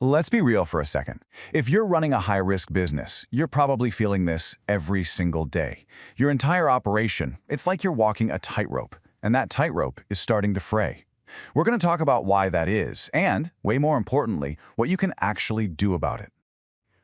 Let's be real for a second. If you're running a high-risk business, you're probably feeling this every single day. Your entire operation, it's like you're walking a tightrope, and that tightrope is starting to fray. We're going to talk about why that is, and, way more importantly, what you can actually do about it.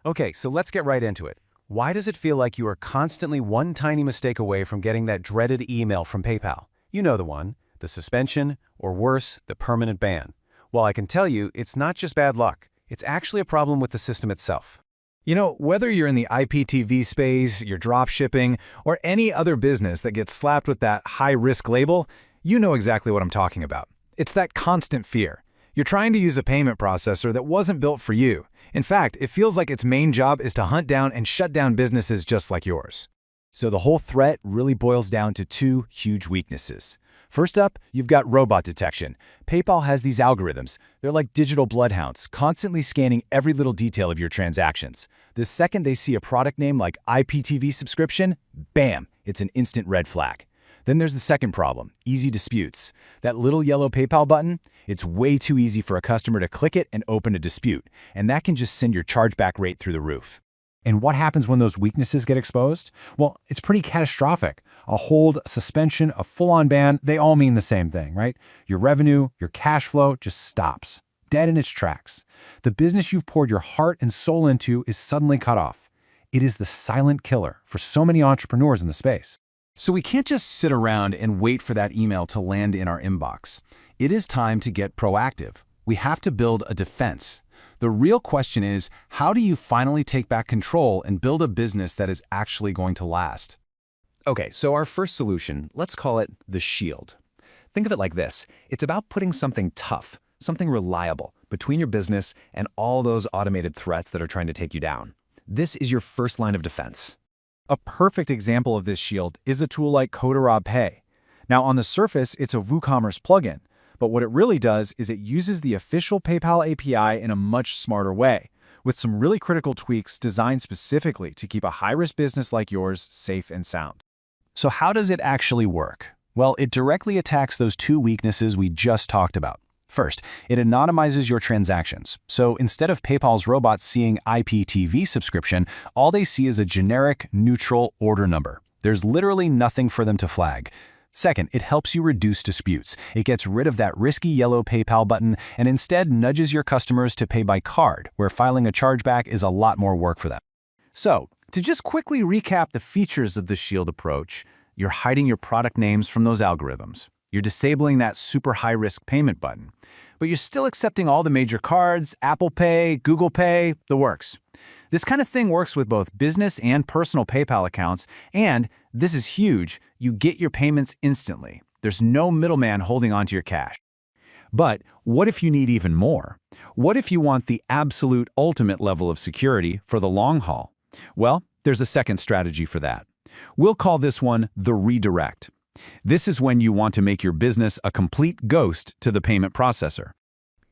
Okay, so let's get right into it. Why does it feel like you are constantly one tiny mistake away from getting that dreaded email from PayPal? You know the one, the suspension, or worse, the permanent ban. Well, I can tell you, it's not just bad luck. It's actually a problem with the system itself. You know, whether you're in the IPTV space, you're drop shipping, or any other business that gets slapped with that high-risk label, you know exactly what I'm talking about. It's that constant fear. You're trying to use a payment processor that wasn't built for you. In fact, it feels like its main job is to hunt down and shut down businesses just like yours. So the whole threat really boils down to two huge weaknesses. First up, you've got robot detection. PayPal has these algorithms. They're like digital bloodhounds, constantly scanning every little detail of your transactions. The second they see a product name like IPTV subscription, bam, it's an instant red flag. Then there's the second problem, easy disputes. That little yellow PayPal button, it's way too easy for a customer to click it and open a dispute, and that can just send your chargeback rate through the roof. And what happens when those weaknesses get exposed? Well, it's pretty catastrophic. A hold, a suspension, a full-on ban, they all mean the same thing, right? Your revenue, your cash flow just stops, dead in its tracks. The business you've poured your heart and soul into is suddenly cut off. It is the silent killer for so many entrepreneurs in the space. So we can't just sit around and wait for that email to land in our inbox. It is time to get proactive. We have to build a defense. The real question is, how do you finally take back control and build a business that is actually going to last? Okay, so our first solution, let's call it the shield. Think of it like this. It's about putting something tough, something reliable, between your business and all those automated threats that are trying to take you down. This is your first line of defense. A perfect example of this shield is a tool like CODARAB Pay. Now, on the surface, it's a WooCommerce plugin, but what it really does is it uses the official PayPal API in a much smarter way, with some really critical tweaks designed specifically to keep a high-risk business like yours safe and sound. So how does it actually work? Well, it directly attacks those two weaknesses we just talked about. First, it anonymizes your transactions. So instead of PayPal's robots seeing IPTV subscription, all they see is a generic, neutral order number. There's literally nothing for them to flag. Second, it helps you reduce disputes. It gets rid of that risky yellow PayPal button and instead nudges your customers to pay by card, where filing a chargeback is a lot more work for them. So, to just quickly recap the features of the shield approach, you're hiding your product names from those algorithms. You're disabling that super high-risk payment button. But you're still accepting all the major cards, Apple Pay, Google Pay, the works. This kind of thing works with both business and personal PayPal accounts, and, this is huge, you get your payments instantly. There's no middleman holding onto your cash. But what if you need even more? What if you want the absolute ultimate level of security for the long haul? Well, there's a second strategy for that. We'll call this one the redirect. This is when you want to make your business a complete ghost to the payment processor.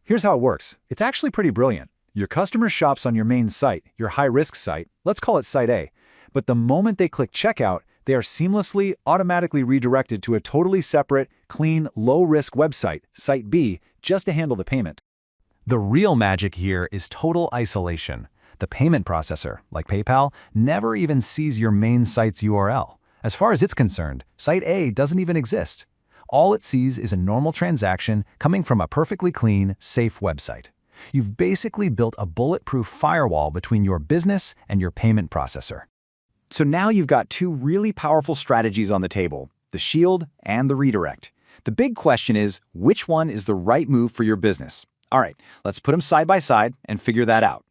Here's how it works. It's actually pretty brilliant. Your customer shops on your main site, your high-risk site, let's call it Site A. But the moment they click checkout, they are seamlessly, automatically redirected to a totally separate, clean, low-risk website, Site B, just to handle the payment. The real magic here is total isolation. The payment processor, like PayPal, never even sees your main site's URL. As far as it's concerned, Site A doesn't even exist. All it sees is a normal transaction coming from a perfectly clean, safe website. You've basically built a bulletproof firewall between your business and your payment processor. So now you've got two really powerful strategies on the table, the shield and the redirect. The big question is, which one is the right move for your business? All right, let's put them side by side and figure that out.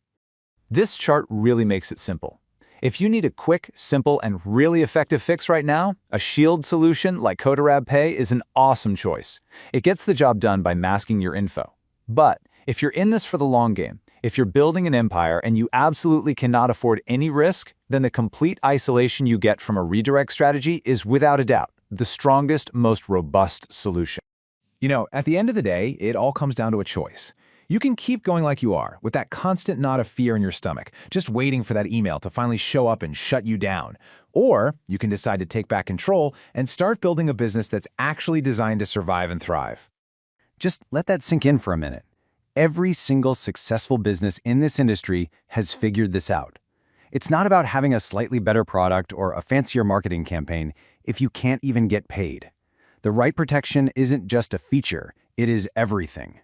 This chart really makes it simple. If you need a quick, simple, and really effective fix right now, a shield solution like CODARAB Pay is an awesome choice. It gets the job done by masking your info. But if you're in this for the long game, if you're building an empire and you absolutely cannot afford any risk, then the complete isolation you get from a redirect strategy is without a doubt the strongest, most robust solution. You know, at the end of the day, it all comes down to a choice. You can keep going like you are, with that constant knot of fear in your stomach, just waiting for that email to finally show up and shut you down. Or you can decide to take back control and start building a business that's actually designed to survive and thrive. Just let that sink in for a minute. Every single successful business in this industry has figured this out. It's not about having a slightly better product or a fancier marketing campaign if you can't even get paid. The right protection isn't just a feature, it is everything.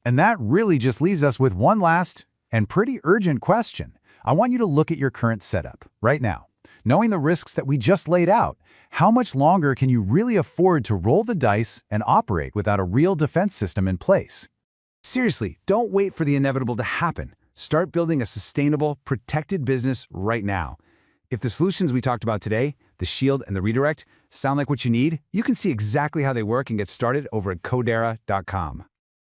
And that really just leaves us with one last and pretty urgent question. I want you to look at your current setup right now. Knowing the risks that we just laid out, how much longer can you really afford to roll the dice and operate without a real defense system in place? Seriously, don't wait for the inevitable to happen. Start building a sustainable, protected business right now. If the solutions we talked about today, the Shield and the Redirect, sound like what you need, you can see exactly how they work and get started over at CODARA.com.